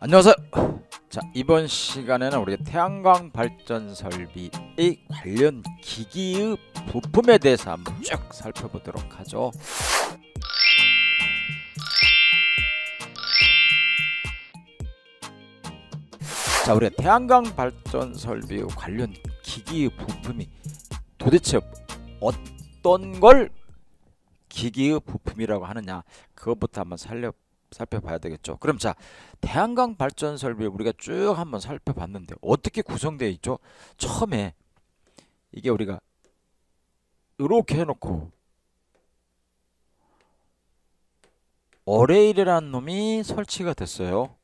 안녕하세요. 자, 이번 시간에는 우리가 태양광 발전 설비의 관련 기기의 부품에 대해서 한번 쭉 살펴보도록 하죠. 자, 우리가 태양광 발전 설비의 관련 기기의 부품이 도대체 어떤 걸 기기의 부품이라고 하느냐, 그것부터 한번 살펴봐야 되겠죠. 그럼 자, 태양광 발전 설비 우리가 쭉 한번 살펴봤는데 어떻게 구성되어 있죠? 처음에 이게 우리가 이렇게 해놓고 어레일이라는 놈이 설치가 됐어요.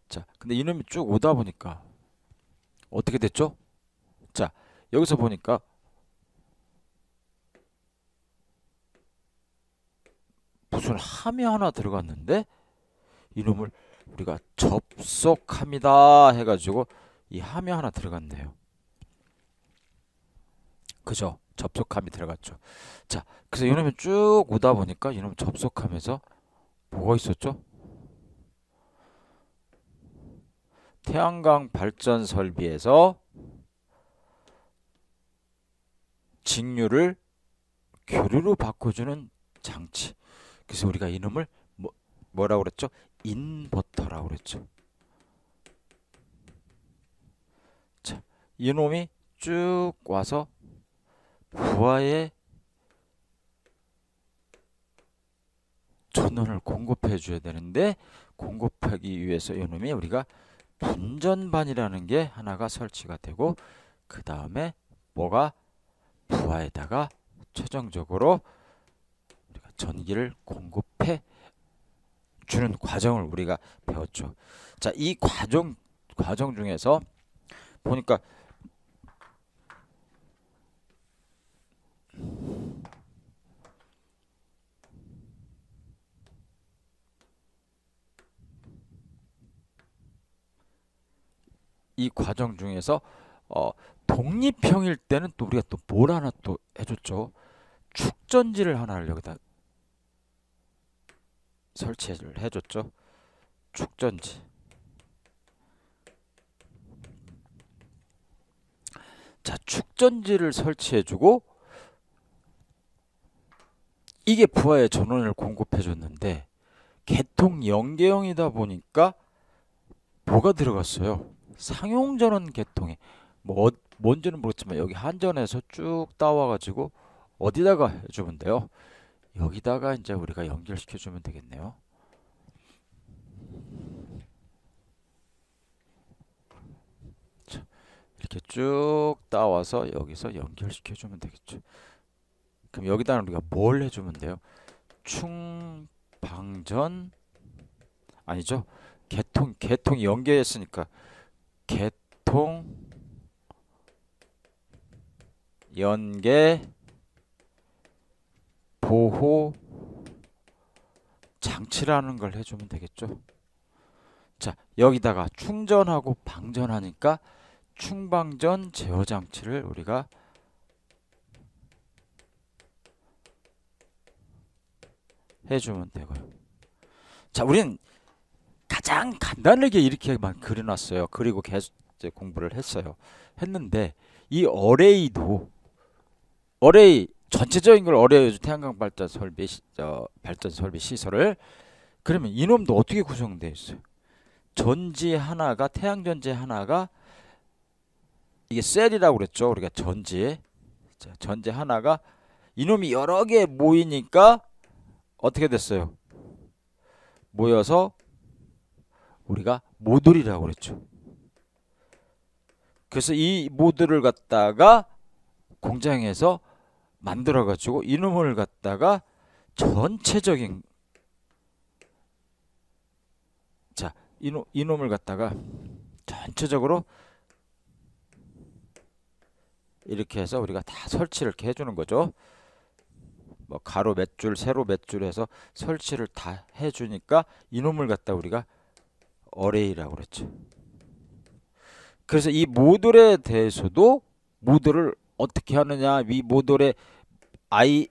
자, 근데 이놈이 쭉 오다 보니까 어떻게 됐죠? 자, 여기서 보니까 무슨 함이 하나 들어갔는데 이놈을 우리가 접속합니다 해가지고 이 함이 하나 들어갔네요. 그죠? 접속함이 들어갔죠. 자, 그래서 이놈이 쭉 오다 보니까 이놈 접속함에서 뭐가 있었죠? 태양광 발전 설비에서 직류를 교류로 바꿔주는 장치. 그래서 우리가 이놈을 뭐라고 그랬죠? 인버터라고 그랬죠. 자, 이놈이 쭉 와서 부하에 전원을 공급해 줘야 되는데, 공급하기 위해서 이놈이 우리가 분전반이라는 게 하나가 설치가 되고, 그 다음에 뭐가 부하에다가 최종적으로 우리가 전기를 공급해 주는 과정을 우리가 배웠죠. 자, 이 과정 중에서 보니까 이 과정 중에서 독립형일 때는 또 우리가 또 뭘 하나 또 해줬죠. 축전지를 하나를 여기다 설치를 해줬죠. 축전지. 자, 축전지를 설치해주고 이게 부하에 전원을 공급해줬는데 개통 연계형이다 보니까 뭐가 들어갔어요? 상용전원 개통에 뭔지는 모르겠지만 여기 한전에서 쭉 따와가지고 어디다가 해주면 돼요? 여기다가 이제 우리가 연결시켜주면 되겠네요. 자, 이렇게 쭉 따와서 여기서 연결시켜주면 되겠죠. 그럼 여기다가 우리가 뭘 해주면 돼요? 충방전 아니죠? 개통 연계했으니까 개통 연계 보호 장치라는 걸 해주면 되겠죠. 자, 여기다가 충전하고 방전하니까 충방전 제어 장치를 우리가 해주면 되고요. 자, 우리는 가장 간단하게 이렇게만 그려놨어요. 그리고 계속 이제 공부를 했는데 이 어레이 전체적인 걸 어레이 태양광 발전 설비 시설을 그러면 이놈도 어떻게 구성되어 있어요? 전지 하나가 태양전지 하나가 이게 셀이라고 그랬죠. 우리가 전지 하나가 이놈이 여러 개 모이니까 어떻게 됐어요? 모여서 우리가 모듈이라고 그랬죠. 그래서 이 모듈을 갖다가 공장에서 만들어 가지고 이놈을 갖다가 전체적인 이놈을 갖다가 전체적으로 이렇게 해서 우리가 다 설치를 이렇게 해주는 거죠. 뭐 가로 몇 줄, 세로 몇 줄 해서 설치를 다 해주니까 이놈을 갖다 우리가 어레이라고 그랬죠. 그래서 이 모듈에 대해서도 모듈을 어떻게 하느냐, 이 모듈의 IV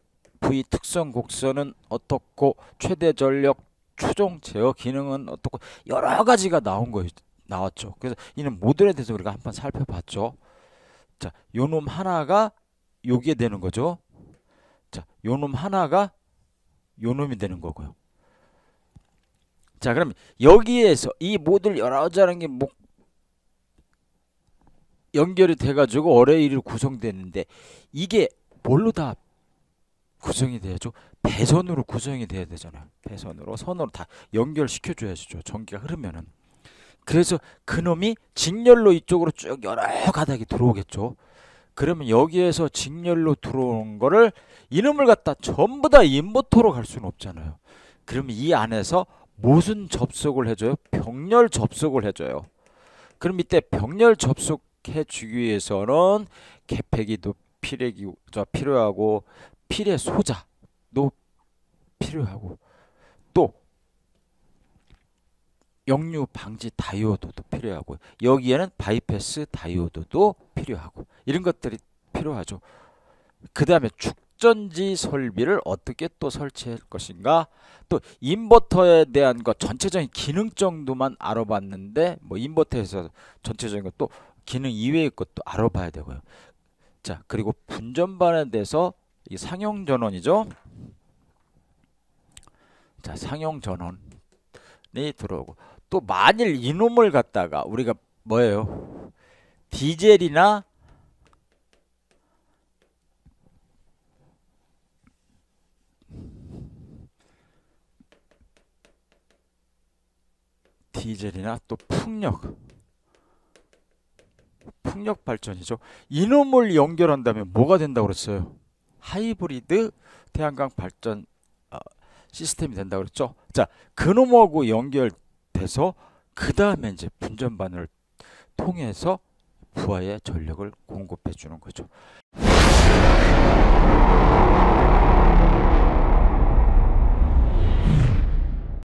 특성 곡선은 어떻고 최대 전력 추종 제어 기능은 어떻고 여러 가지가 나왔죠. 그래서 이는 모듈에 대해서 우리가 한번 살펴봤죠. 자, 요놈 하나가 요게 되는 거죠. 자, 요놈 하나가 요놈이 되는 거고요. 자, 그럼 여기에서 이 모듈 여러 가지라는 게 뭐 연결이 돼가지고 어레이로 구성됐는데 이게 뭘로 다 구성이 돼야죠? 배선으로 구성이 돼야 되잖아요. 배선으로 선으로 다 연결시켜줘야죠. 전기가 흐르면은. 그래서 그놈이 직렬로 이쪽으로 쭉 여러 가닥이 들어오겠죠. 그러면 여기에서 직렬로 들어온 거를 이놈을 갖다 전부 다 인버터로 갈 수는 없잖아요. 그러면 이 안에서 무슨 접속을 해줘요? 병렬 접속을 해줘요. 그럼 이때 병렬 접속해 주기 위해서는 개폐기도 필요하고 필의 소자도 필요하고 또 역류 방지 다이오드도 필요하고 여기에는 바이패스 다이오드도 필요하고 이런 것들이 필요하죠. 그 다음에 축전지 설비를 어떻게 또 설치할 것인가, 또 인버터에 대한 것 전체적인 기능 정도만 알아봤는데 뭐 인버터에서 전체적인 것도 기능 이외의 것도 알아봐야 되고요. 자, 그리고 분전반에 대해서 이 상용 전원이죠. 자, 상용 전원이 들어오고 또 만일 이놈을 갖다가 우리가 뭐예요? 디젤이나 또 풍력 발전이죠. 이놈을 연결한다면 뭐가 된다고 그랬어요? 하이브리드 태양광 발전 시스템이 된다고 그랬죠. 자, 그놈하고 연결돼서 그 다음에 이제 분전반을 통해서 부하에 전력을 공급해 주는 거죠.